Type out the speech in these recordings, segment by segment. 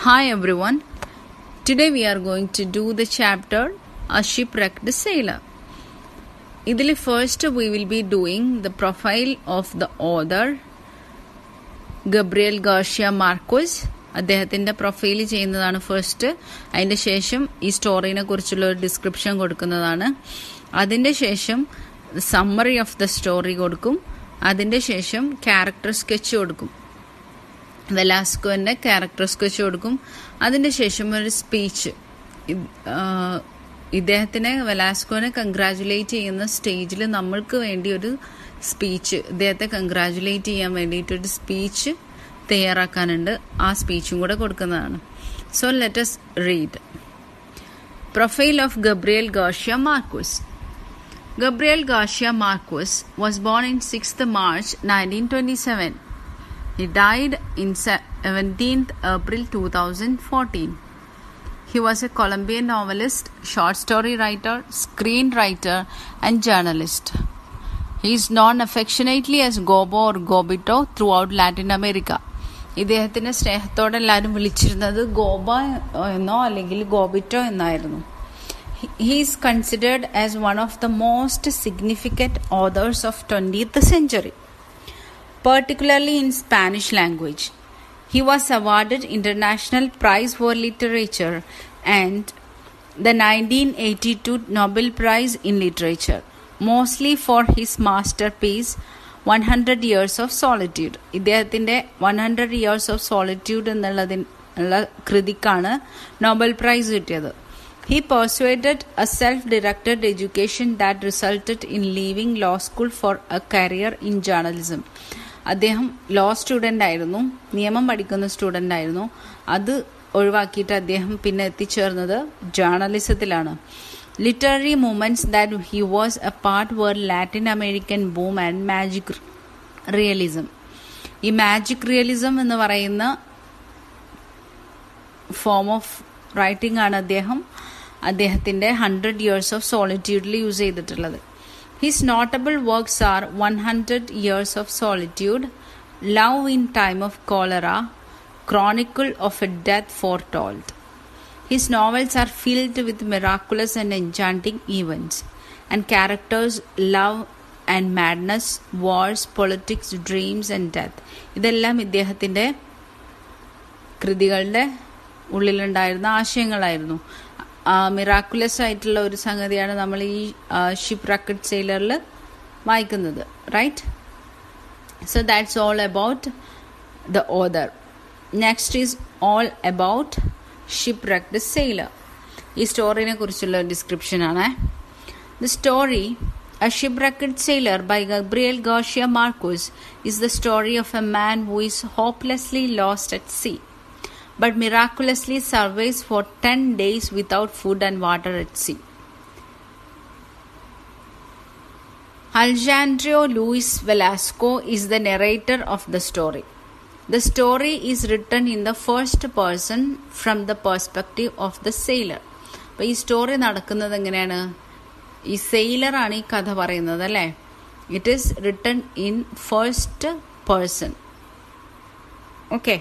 Hi everyone. Today we are going to do the chapter A Shipwrecked Sailor. ഇതിൽ first we will be doing the profile of the author Gabriel Garcia Marquez. അദ്ദേഹത്തിൻ്റെ profile ചെയ്യുന്നതാണ് first. അതിൻ്റെ ശേഷം ഈ സ്റ്റോറിനെ കുറിച്ചുള്ള ഒരു description കൊടുക്കുന്നതാണ്. അതിൻ്റെ ശേഷം സമ്മറി ഓഫ് ദ സ്റ്റോറി കൊടുക്കും. അതിൻ്റെ ശേഷം ക്യാരക്ടർ സ്കെച്ച് കൊടുക്കും. വെലാസ്കോൻ്റെ ക്യാരക്ടർ സ്കെച്ച് കൊടുക്കും. അതിൻ്റെ ശേഷം ഒരു സ്പീച്ച്, വെലാസ്കോനെ കൺഗ്രാജുലേറ്റ് ചെയ്യുന്ന സ്റ്റേജിൽ നമ്മൾക്ക് വേണ്ടി ഒരു സ്പീച്ച്, ഇദ്ദേഹത്തെ കൺഗ്രാജുലേറ്റ് ചെയ്യാൻ വേണ്ടിയിട്ടൊരു സ്പീച്ച് തയ്യാറാക്കാനുണ്ട്. ആ സ്പീച്ചും കൂടെ കൊടുക്കുന്നതാണ്. So let us read. Profile of Gabriel Garcia Marquez. Gabriel Garcia Marquez was born on 6th March 1927. He died on 17th April 2014. He was a Colombian novelist, short story writer, screenwriter, and journalist. He is known affectionately as Gobo or Gobito throughout Latin America. ഇദ്ദേഹത്തിനെ സ്നേഹത്തോടെ എല്ലാവരും വിളിച്ചിരുന്നത് ഗോബ എന്നോ അല്ലെങ്കിൽ ഗോബിറ്റോ എന്നായിരുന്നു. He is considered as one of the most significant authors of 20th century, particularly in Spanish language. He was awarded International Prize for Literature and the 1982 Nobel Prize in Literature, mostly for his masterpiece 100 Years of Solitude. ഇദ്ദേഹത്തിൻ്റെ 100 Years of Solitude എന്നുള്ള കൃതിക്കാണ് Nobel prize കിട്ടിയത്. He pursued a self-directed education that resulted in leaving law school for a career in journalism. അദ്ദേഹം law student ആയിരുന്നു, നിയമം പഠിക്കുന്ന student ആയിരുന്നു. അത് ഒഴിവാക്കിയിട്ട് അദ്ദേഹം പിന്നെ എത്തിച്ചേർന്നത് ജേർണലിസത്തിലാണ്. Literary movements that he was a part were Latin American boom and magic realism. ഈ മാജിക് റിയലിസം എന്ന് പറയുന്ന ഫോം ഓഫ് റൈറ്റിംഗ് ആണ് അദ്ദേഹത്തിൻ്റെ 100 Years of Solitude യൂസ് ചെയ്തിട്ടുള്ളത്. His notable works are 100 Years of Solitude, Love in Time of Cholera, Chronicle of a Death Foretold. His novels are filled with miraculous and enchanting events and characters, love and madness, wars, politics, dreams and death. ഇതെല്ലാം ഇദ്ദേഹത്തിൻ്റെ കൃതികളുടെ ഉള്ളിലുണ്ടായിരുന്ന ആശയങ്ങളായിരുന്നു. Miraculous ആയിട്ടുള്ള ഒരു സംഗതിയാണ് നമ്മൾ ഈ shipwrecked സെയിലറിൽ വായിക്കുന്നത്. Right? So that's all about the author. Next is all about shipwrecked sailor. ഈ സ്റ്റോറിനെ കുറിച്ചുള്ള ഡിസ്ക്രിപ്ഷൻ ആണ്. The story A Shipwrecked Sailor by Gabriel Garcia Marquez is the story of a man who is hopelessly lost at sea, but miraculously survives for 10 days without food and water at sea. Alejandro Luis Velasco is the narrator of the story. The story is written in the first person from the perspective of the sailor. അപ്പോൾ ഈ story നടക്കുന്നത് എങ്ങനെയാണ്? ഈ സെയിലറാണ് ഈ കഥ പറയുന്നത് അല്ലേ? It is written in first person. Okay.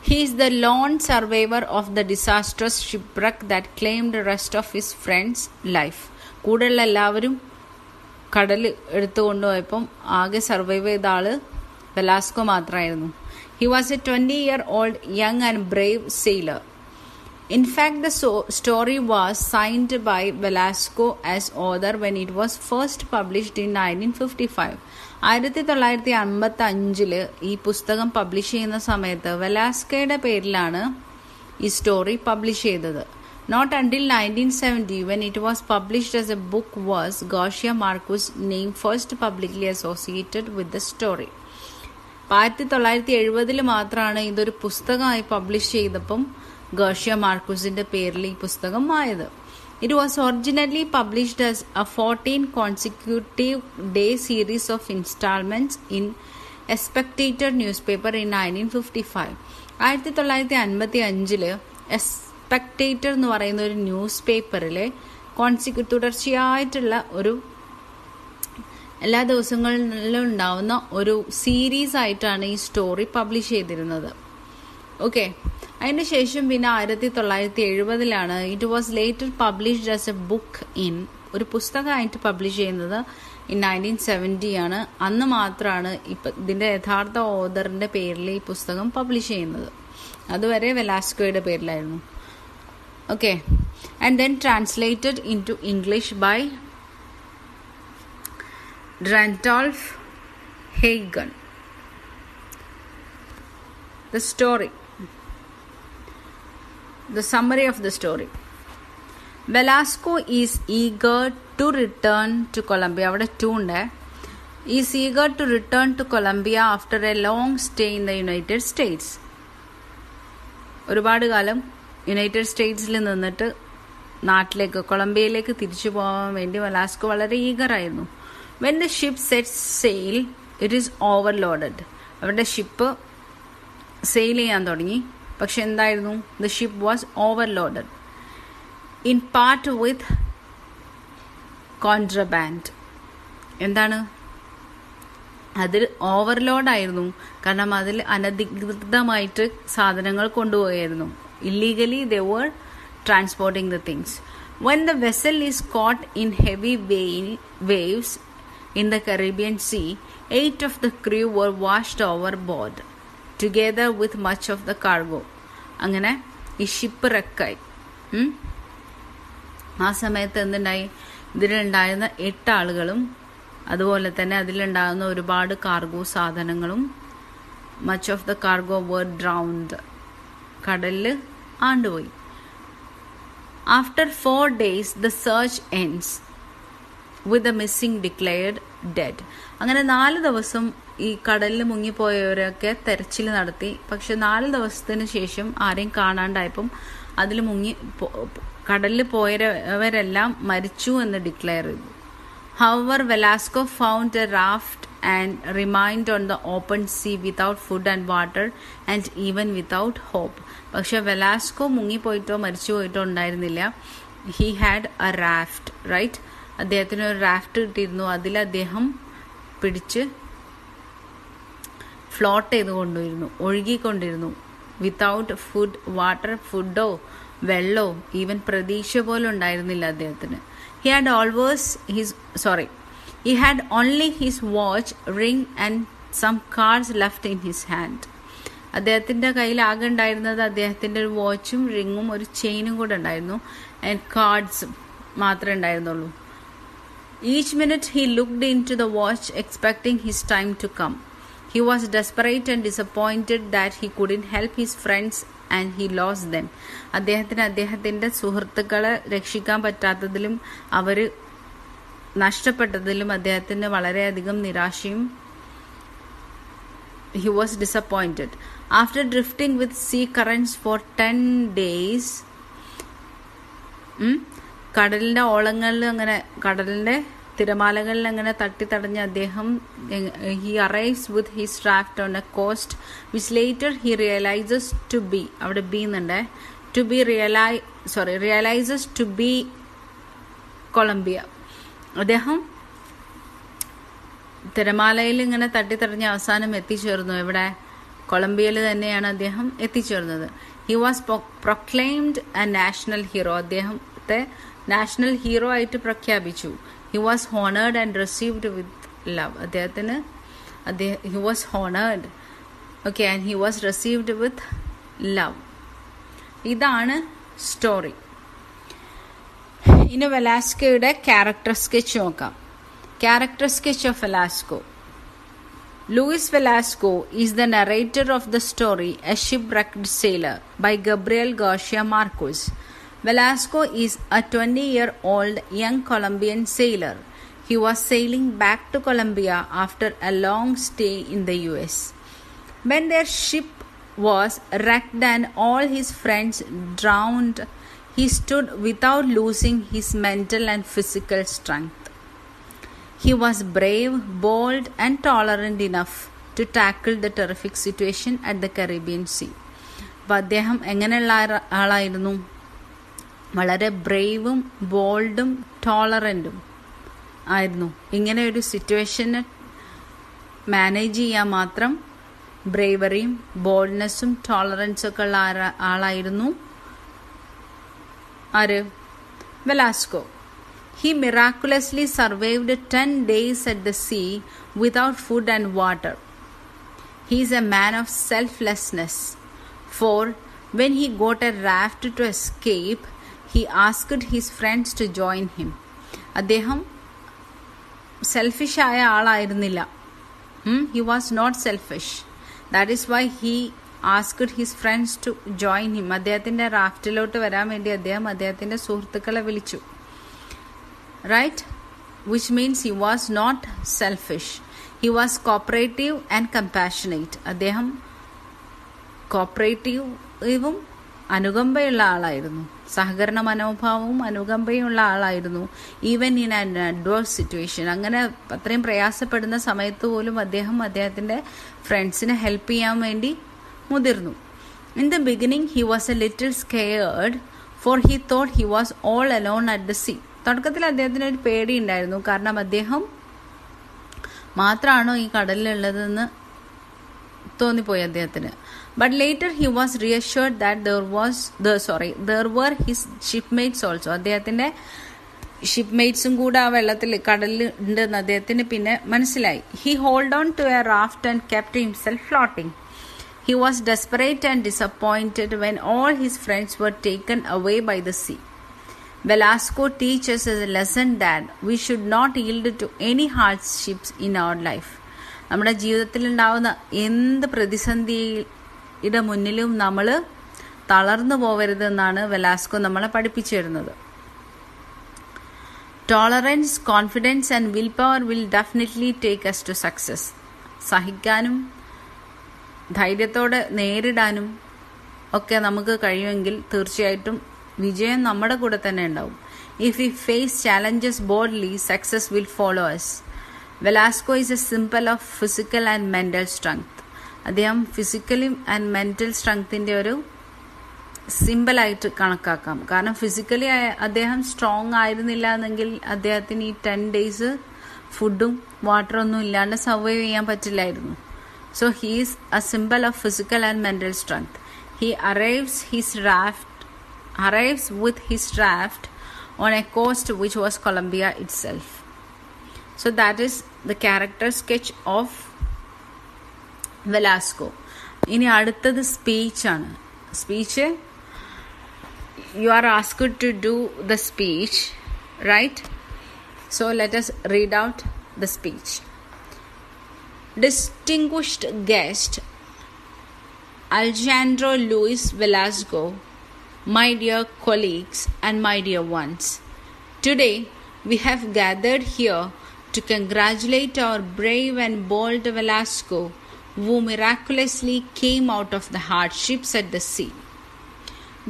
He is the lone survivor of the disastrous shipwreck that claimed the rest of his friends' life. കൂടെയുള്ള എല്ലാവരും കടൽ എടുത്തു കൊണ്ടുപോയപ്പം ആകെ സർവൈവ് ചെയ്ത ആള് വെലാസ്കോ മാത്രമായിരുന്നു. He was a 20-year-old young and brave sailor. In fact, the story was signed by Velasco as author when it was first published in 1955. 1955 ഈ പുസ്തകം പബ്ലിഷ് ചെയ്യുന്ന സമയത്ത് വെലാസ്കോയുടെ പേരിലാണ് ഈ സ്റ്റോറി പബ്ലിഷ് ചെയ്തത്. Not until 1970, when it was published as a book, was Garcia Marquez's name first publicly associated with the story. 1970 മാത്രമാണ് ഇതൊരു പുസ്തകമായി publish ചെയ്തപ്പം ഗാർഷ്യ മാർക്വസിന്റെ പേരിൽ ഈ പുസ്തകം ആയത്. It was originally published as a 14 consecutive day series of installments in a Spectator newspaper in 1955. 1955 spectator എന്ന് പറയുന്ന ഒരു ന്യൂസ് പേപ്പറിലെ തുടർച്ചയായിട്ടുള്ള ഒരു എല്ലാ ദിവസങ്ങളിലും ഉണ്ടാവുന്ന ഒരു സീരീസ് ആയിട്ടാണ് ഈ സ്റ്റോറി പബ്ലിഷ് ചെയ്തിരുന്നത്. ഓക്കെ. അതിന് ശേഷം പിന്നെ 1970 it was later published as A book ഒരു പുസ്തകമായിട്ട് പബ്ലിഷ് ചെയ്യുന്നത് in 1970 അന്ന് മാത്രമാണ് ഇതിന്റെ യഥാർത്ഥ ഓതറിന്റെ പേരിൽ ഈ പുസ്തകം പബ്ലിഷ് ചെയ്യുന്നത്. അതുവരെ വെലാസ്കോയുടെ പേരിലായിരുന്നു. Okay. And then translated into English by Randolph Hagen. The story. The summary of the story. Velasco is eager to return to Colombia. അവിടെ 2 ഉണ്ട്. Is eager to return to Colombia after a long stay in the United States. ഒരുപാട് കാലം United സ്റ്റേറ്റ്സിൽ നിന്നിട്ട് നാട്ടിലേക്ക് കൊളംബിയയിലേക്ക് തിരിച്ചു പോകാൻ വേണ്ടി Velasco വളരെ ഈഗറായിരുന്നു. When the ship sets sail, it is overloaded. അവരുടെ ഷിപ്പ് സെയിൽ ചെയ്യാൻ തുടങ്ങി. പക്ഷെ എന്തായിരുന്നു? The ship was overloaded. In part with contraband. എന്താണ്? അതിൽ ഓവർലോഡ് ആയിരുന്നു. കാരണം അതിൽ അനധികൃതമായിട്ട് സാധനങ്ങൾ കൊണ്ടുപോയായിരുന്നു. Illegally they were transporting the things. When the vessel is caught in heavy waves in the Caribbean Sea, 8 of the crew were washed overboard, together with much of the cargo. അങ്ങനെ ഈ ship റെക്കായി. ആ സമയത്ത് എന്തുണ്ടായി? ഇതിലുണ്ടായിരുന്ന 8 ആളുകളും അതുപോലെ തന്നെ അതിലുണ്ടാകുന്ന ഒരുപാട് cargo സാധനങ്ങളും much of the cargo were drowned. കടലിൽ ആണ്ടുപോയി. After 4 days, the search ends with the missing declared dead. അങ്ങനെ 4 ദിവസം ഈ കടലിൽ മുങ്ങിപ്പോയവരൊക്കെ തെരച്ചിൽ നടത്തി. പക്ഷെ 4 ദിവസത്തിന് ശേഷം ആരെയും കാണാണ്ടായപ്പം അതിൽ കടലിൽ പോയവരെല്ലാം മരിച്ചു എന്ന് ഡിക്ലെയർ ചെയ്തു. However, Velasco found a raft and remained on the open sea without food and water and even without hope. പക്ഷെ വെലാസ്കോ മുങ്ങിപ്പോയിട്ടോ മരിച്ചു പോയിട്ടോ ഉണ്ടായിരുന്നില്ല. He had a raft, right? അദ്ദേഹത്തിന് ഒരു റാഫ്റ്റ് കിട്ടിയിരുന്നു. അതിൽ അദ്ദേഹം പിടിച്ച് ഫ്ലോട്ട് ചെയ്ത് കൊണ്ടുവരുന്നു, ഒഴുകിക്കൊണ്ടിരുന്നു. വിത്തൗട്ട് ഫുഡ്, വാട്ടർ, ഫുഡോ വെള്ളോ ഈവൻ പ്രതീക്ഷ പോലും ഉണ്ടായിരുന്നില്ല അദ്ദേഹത്തിന്. He had only his watch, ring and some cards left in his hand. അദ്ദേഹത്തിന്റെ കയ്യിൽ ആകെ ഉണ്ടായിരുന്നത് അദ്ദേഹത്തിന്റെ ഒരു വാച്ചും റിങ്ങും ഒരു ചെയിനും കൂടെ ഉണ്ടായിരുന്നു. ആൻഡ് കാർഡ്സ് മാത്രമേ ഉണ്ടായിരുന്നുള്ളൂ. Each minute he looked into the watch expecting his time to come. He was desperate and disappointed that he couldn't help his friends and he lost them. അദ്ദേഹത്തിന്റെ സുഹൃത്തുക്കളെ രക്ഷിക്കാൻ പറ്റാത്തതിലും അവർ നഷ്ടപ്പെട്ടതിലും അദ്ദേഹത്തിന് വളരെയധികം നിരാശയും. He was disappointed. After drifting with sea currents for 10 days, കടലിന്റെ ഓളങ്ങളിൽ അങ്ങനെ കടലിന്റെ തിരമാലകളിൽ അങ്ങനെ തട്ടിത്തടഞ്ഞ അദ്ദേഹം he arrives with his raft on a coast which later he realizes to be, അവിടെ ബി എന്നുണ്ട്, realizes to be കൊളംബിയ. അദ്ദേഹം തിരമാലയിൽ ഇങ്ങനെ തട്ടിത്തടഞ്ഞ അവസാനം എത്തിച്ചേർന്നു. എവിടെ? കൊളംബിയയിൽ തന്നെയാണ് അദ്ദേഹം എത്തിച്ചേർന്നത്. He was proclaimed A national hero. അദ്ദേഹത്തെ നാഷണൽ ഹീറോ ആയിട്ട് പ്രഖ്യാപിച്ചു. He was honoured and received with love. He was honoured, okay, and he was received with love. ഇതാണ് സ്റ്റോറി. ഇനി വെലാസ്കോയുടെ ക്യാരക്ടർ സ്കെച്ച് നോക്കാം. Character sketch of Velasco. Luis Velasco is the narrator of the story A Shipwrecked Sailor by Gabriel Garcia Marquez. Velasco is a 20-year-old young Colombian sailor. He was sailing back to Colombia after a long stay in the US. When their ship was wrecked and all his friends drowned, he stood without losing his mental and physical strength. He was brave, bold and tolerant enough to tackle the terrific situation at the Caribbean Sea. അപ്പോൾ അദ്ദേഹം എങ്ങനെയുള്ള ആളായിരുന്നു? വളരെ ബ്രേവും ബോൾഡും ടോളറൻറ്റും ആയിരുന്നു. ഇങ്ങനെ ഒരു സിറ്റുവേഷനെ manage ചെയ്യാൻ മാത്രം ബ്രേവറിയും ബോൾഡ്നെസ്സും ടോളറൻസും ഒക്കെ ഉള്ള ആളായിരുന്നു ആര്? Velasco. He miraculously survived 10 days at the sea without food and water. He is a man of selflessness, for when he got a raft to escape, he asked his friends to join him. അദ്ദേഹം selfish ആയ ആളായിരുന്നില്ല. He was not selfish. That is why he asked his friends to join him. അദ്ദേഹത്തിന്റെ റാഫ്റ്റിലോട്ട് വരാൻ വേണ്ടി അദ്ദേഹം അദ്ദേഹത്തിന്റെ സുഹൃത്തുക്കളെ വിളിച്ചു. Right? Which means he was not selfish. He was cooperative and compassionate. അദ്ദേഹം കോപ്പറേറ്റീവും അനുകമ്പയുള്ള ആളായിരുന്നു. സഹകരണ മനോഭാവവും അനുകമ്പയുള്ള ആളായിരുന്നു. Even in an adverse situation, അങ്ങനെ അത്രയും പ്രയാസപ്പെടുന്ന സമയത്ത് പോലും അദ്ദേഹം അദ്ദേഹത്തിന്റെ ഫ്രണ്ട്സിനെ ഹെൽപ്പ് ചെയ്യാൻ വേണ്ടി മുതിർന്നു. In the beginning he was a little scared, for he thought he was all alone at the sea. തുടക്കത്തിൽ അദ്ദേഹത്തിന് ഒരു പേടി ഉണ്ടായിരുന്നു, കാരണം അദ്ദേഹം മാത്രമാണോ ഈ കടലിലുള്ളതെന്ന് തോന്നിപ്പോയി അദ്ദേഹത്തിന്. But later he was reassured that there were his shipmates also. അദ്ദേഹത്തിന്റെ ഷിപ്പ്മേറ്റ്സും കൂടെ ആ വെള്ളത്തിൽ കടലിൽ ഉണ്ടെന്ന് അദ്ദേഹത്തിന് പിന്നെ മനസ്സിലായി. He hold on to a raft and kept himself floating. He was desperate and disappointed when all his friends were taken away by the sea. Velasco teaches us a lesson that we should not yield to any hardships in our life. നമ്മുടെ ജീവിതത്തിൽ ഉണ്ടാവുന്ന എന്ത് പ്രതിസന്ധിയുടെ മുന്നിലും നമ്മൾ തളർന്നു പോകരുതെന്നാണ് Velasco നമ്മളെ പഠിപ്പിച്ചു തരുന്നത്. Tolerance, confidence and willpower will definitely take us to success. സഹിക്കാനും ധൈര്യത്തോടെ നേരിടാനും ഒക്കെ നമുക്ക് കഴിയുമെങ്കിൽ തീർച്ചയായിട്ടും വിജയം നമ്മുടെ കൂടെ തന്നെ ഉണ്ടാവും. If we face challenges boldly, success will follow us. Velasco is a symbol of physical and mental strength. അദ്ദേഹം ഫിസിക്കലി ആൻഡ് മെന്റൽ സ്ട്രെങ്ത്തിന്റെ ഒരു സിംബലായിട്ട് കണക്കാക്കാം. കാരണം ഫിസിക്കലി അദ്ദേഹം സ്ട്രോങ് ആയിരുന്നില്ല എന്നെങ്കിൽ അദ്ദേഹത്തിന് ഈ 10 days ഫുഡും വാട്ടറും ഒന്നും ഇല്ലാണ്ട് സർവൈവ് ചെയ്യാൻ പറ്റില്ലായിരുന്നു. So he is a symbol of physical and mental strength. He arrives with his raft on a coast which was Colombia itself. So that is the character sketch of Velasco. ഇനി അടുത്തത് speech ആണ്. Speech you are asked to do the speech, right? So let us read out the speech. Distinguished guest Alejandro Luis Velasco, my dear colleagues and my dear ones, today we have gathered here to congratulate our brave and bold Velasco, who miraculously came out of the hardships at the sea.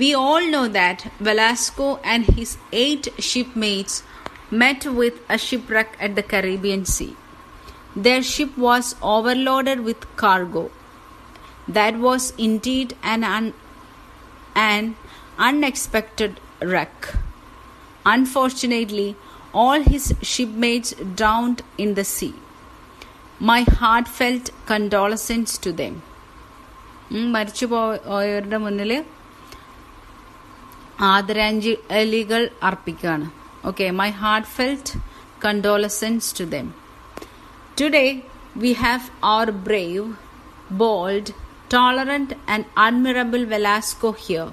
We all know that Velasco and his 8 shipmates met with a shipwreck at the Caribbean Sea. Their ship was overloaded with cargo. That was indeed an unexpected wreck. Unfortunately, all his shipmates drowned in the sea. My heartfelt condolences to them. മരിച്ചുപോയവരുടെ മുന്നിൽ ആദരാഞ്ജലികൾ അർപ്പിക്കുകയാണ്. Okay, my heartfelt condolences to them. Today, we have our brave, bold, tolerant and admirable Velasco here,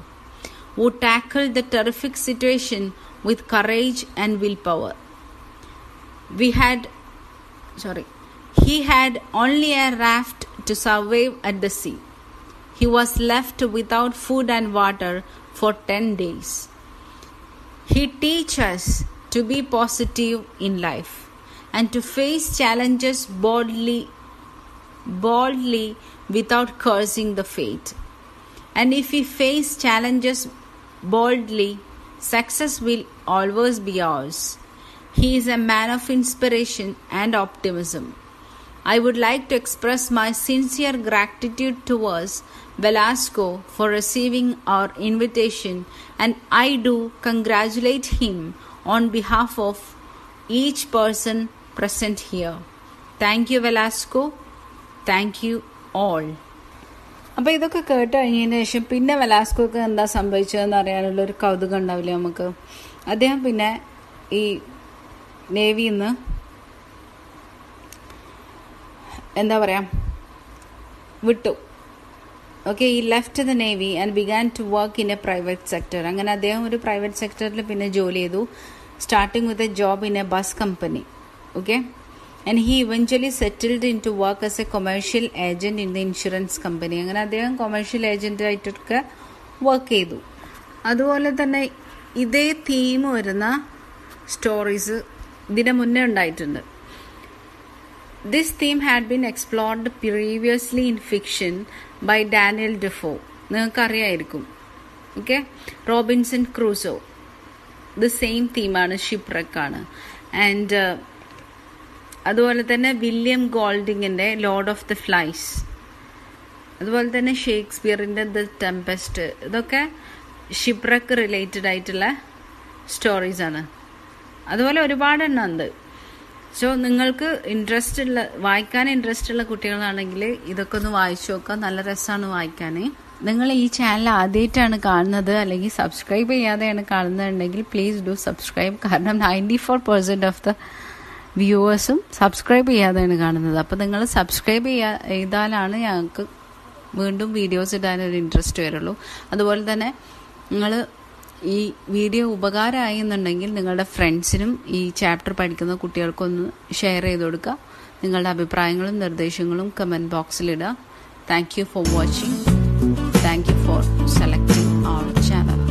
who tackled the terrific situation with courage and willpower. He had only a raft to survive at the sea. He was left without food and water for 10 days. He teaches us to be positive in life and to face challenges boldly without cursing the fate. And if we face challenges boldly, success will always be ours. He is a man of inspiration and optimism. I would like to express my sincere gratitude towards Velasco for receiving our invitation, and I do congratulate him on behalf of each person present here. Thank you, Velasco. Thank you all. അപ്പോൾ ഇതൊക്കെ കേട്ട് കഴിഞ്ഞതിന് ശേഷം പിന്നെ വെലാസ്കോക്ക് എന്താ സംഭവിച്ചതെന്ന് അറിയാനുള്ള ഒരു കൗതുകം ഉണ്ടാവില്ലേ നമുക്ക്. അദ്ദേഹം പിന്നെ ഈ നേവിയിൽ നിന്ന് എന്താ പറയുക വിട്ടു. Okay, he left the navy and began to work in a private sector. അങ്ങനെ അദ്ദേഹം ഒരു പ്രൈവറ്റ് സെക്ടറിൽ പിന്നെ ജോലി ചെയ്തു, starting with a job in a bus company. Okay, and he eventually settled in to work as a commercial agent in the insurance company. അങ്ങനെ അദ്ദേഹം commercial agent ആയിട്ടൊക്കെ വർക്ക് ചെയ്തു. അതുപോലെ തന്നെ ഇതേ തീം വരുന്ന സ്റ്റോറീസ് ഇതിന് മുന്നേ ഉണ്ടായിട്ടുണ്ട്. This theme had been explored previously in fiction by Daniel Defoe. നിങ്ങൾക്കറിയായിരിക്കും. Okay, Robinson Crusoe, the same തീമാണ്, ഷിപ്രക്ക് ആണ്. ആൻഡ് അതുപോലെ തന്നെ വില്യം ഗോൾഡിങ്ങിൻ്റെ ലോർഡ് ഓഫ് ദ ഫ്ലൈസ്, അതുപോലെ തന്നെ ഷേക്സ്പിയറിൻ്റെ ദ ടെമ്പസ്റ്റ്, ഇതൊക്കെ ഷിപ്രക്ക് റിലേറ്റഡ് ആയിട്ടുള്ള സ്റ്റോറീസാണ്. അതുപോലെ ഒരുപാട് എണ്ണം ഉണ്ട്. സോ നിങ്ങൾക്ക് വായിക്കാൻ ഇൻട്രസ്റ്റ് ഉള്ള കുട്ടികളാണെങ്കിൽ ഇതൊക്കെ ഒന്ന് വായിച്ചു നോക്കാം. നല്ല രസമാണ് വായിക്കാൻ. നിങ്ങൾ ഈ ചാനൽ ആദ്യമായിട്ടാണ് കാണുന്നത് അല്ലെങ്കിൽ സബ്സ്ക്രൈബ് ചെയ്യാതെയാണ് കാണുന്നതുണ്ടെങ്കിൽ പ്ലീസ് ഡു സബ്സ്ക്രൈബ്. കാരണം 94% ഓഫ് ദ വ്യൂവേഴ്സും സബ്സ്ക്രൈബ് ചെയ്യാതെയാണ് കാണുന്നത്. അപ്പോൾ നിങ്ങൾ സബ്സ്ക്രൈബ് ചെയ്താലാണ് ഞങ്ങൾക്ക് വീണ്ടും വീഡിയോസ് ഇടാനൊരു ഇൻട്രസ്റ്റ് വരുള്ളൂ. അതുപോലെ തന്നെ നിങ്ങൾ ഈ വീഡിയോ ഉപകാരമായി എന്നുണ്ടെങ്കിൽ നിങ്ങളുടെ ഫ്രണ്ട്സിനും ഈ ചാപ്റ്റർ പഠിക്കുന്ന കുട്ടികൾക്കൊന്ന് ഷെയർ ചെയ്ത് കൊടുക്കുക. നിങ്ങളുടെ അഭിപ്രായങ്ങളും നിർദ്ദേശങ്ങളും കമൻറ്റ് ബോക്സിലിടുക. Thank you for watching. Thank you for selecting our channel.